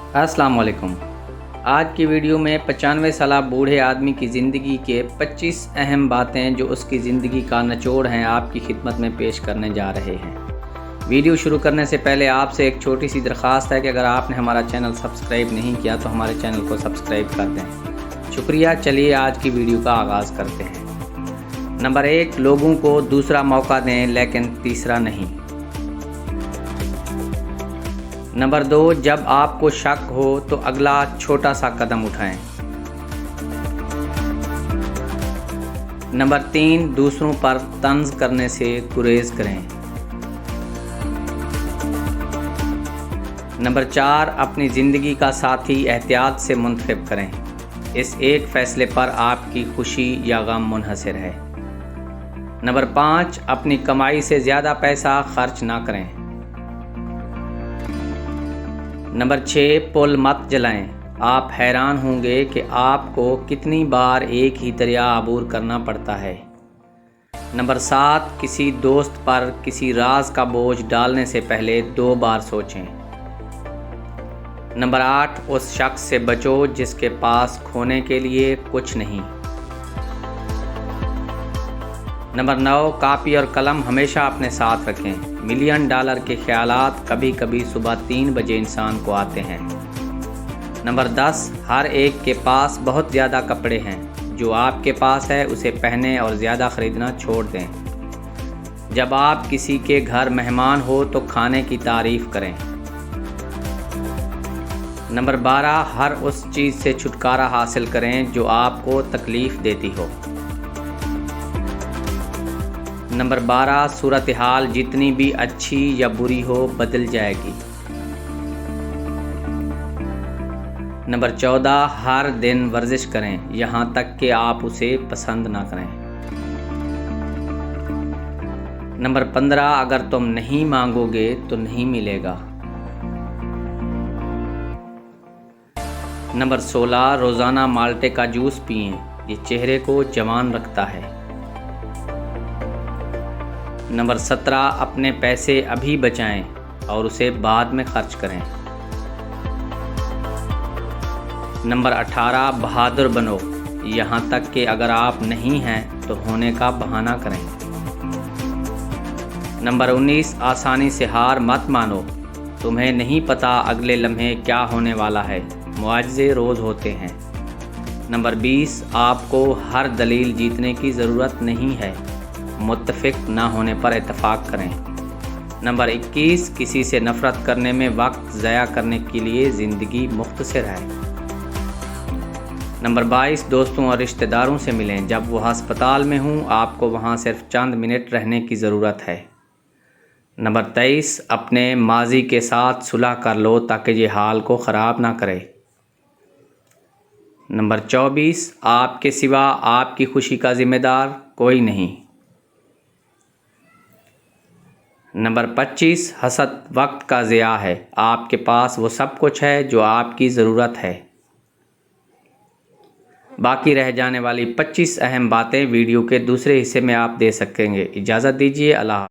अस्सलाम वालेकुम। आज की वीडियो में 95 साल बूढ़े आदमी की ज़िंदगी के 25 अहम बातें जो उसकी ज़िंदगी का निचोड़ हैं आपकी खिदमत में पेश करने जा रहे हैं। वीडियो शुरू करने से पहले आपसे एक छोटी सी दरख्वास्त है कि अगर आपने हमारा चैनल सब्सक्राइब नहीं किया तो हमारे चैनल को सब्सक्राइब कर दें। शुक्रिया। चलिए आज की वीडियो का आगाज़ करते हैं। नंबर 1, लोगों को दूसरा मौका दें लेकिन तीसरा नहीं। नंबर 2, जब आपको शक हो तो अगला छोटा सा कदम उठाएं। नंबर 3, दूसरों पर तंज करने से गुरेज करें। नंबर 4, अपनी ज़िंदगी का साथी एहतियात से मुंतखब करें। इस एक फ़ैसले पर आपकी खुशी या गम मुनहसर है। नंबर 5, अपनी कमाई से ज़्यादा पैसा खर्च ना करें। नंबर 6, पुल मत जलाएं। आप हैरान होंगे कि आपको कितनी बार एक ही दरिया अबूर करना पड़ता है। नंबर 7, किसी दोस्त पर किसी राज का बोझ डालने से पहले 2 बार सोचें। नंबर 8, उस शख्स से बचो जिसके पास खोने के लिए कुछ नहीं। नंबर 9, कापी और कलम हमेशा अपने साथ रखें। $1 मिलियन के ख्यालात कभी कभी सुबह 3 बजे इंसान को आते हैं। नंबर 10, हर एक के पास बहुत ज़्यादा कपड़े हैं। जो आपके पास है उसे पहने और ज़्यादा ख़रीदना छोड़ दें। जब आप किसी के घर मेहमान हो तो खाने की तारीफ़ करें। नंबर 12, हर उस चीज़ से छुटकारा हासिल करें जो आपको तकलीफ़ देती हो। नंबर 12, सूरत हाल जितनी भी अच्छी या बुरी हो बदल जाएगी। नंबर 14, हर दिन वर्जिश करें यहाँ तक कि आप उसे पसंद ना करें। नंबर 15, अगर तुम नहीं मांगोगे तो नहीं मिलेगा। नंबर 16, रोज़ाना माल्टे का जूस पिएं। ये चेहरे को जवान रखता है। नंबर 17, अपने पैसे अभी बचाएं और उसे बाद में खर्च करें। नंबर 18, बहादुर बनो यहाँ तक कि अगर आप नहीं हैं तो होने का बहाना करें। नंबर 19, आसानी से हार मत मानो। तुम्हें नहीं पता अगले लम्हे क्या होने वाला है। मुआजिज़े रोज़ होते हैं। नंबर 20, आपको हर दलील जीतने की ज़रूरत नहीं है। मुत्तफ़िक ना होने पर इत्तेफाक करें। नंबर 21, किसी से नफ़रत करने में वक्त ज़ाया करने के लिए ज़िंदगी मुख्तसर है। नंबर 22, दोस्तों और रिश्तेदारों से मिलें जब वो हस्पताल में हूँ। आपको वहाँ सिर्फ चंद मिनट रहने की ज़रूरत है। नंबर 23, अपने माजी के साथ सुलह कर लो ताकि ये हाल को ख़राब ना करे। नंबर 24, आपके सिवा आपकी खुशी का ज़िम्मेदार कोई नहीं। नंबर 25, हसद वक्त का ज़िया है। आपके पास वो सब कुछ है जो आपकी ज़रूरत है। बाकी रह जाने वाली 25 अहम बातें वीडियो के दूसरे हिस्से में आप दे सकेंगे। इजाज़त दीजिए। अल्लाह।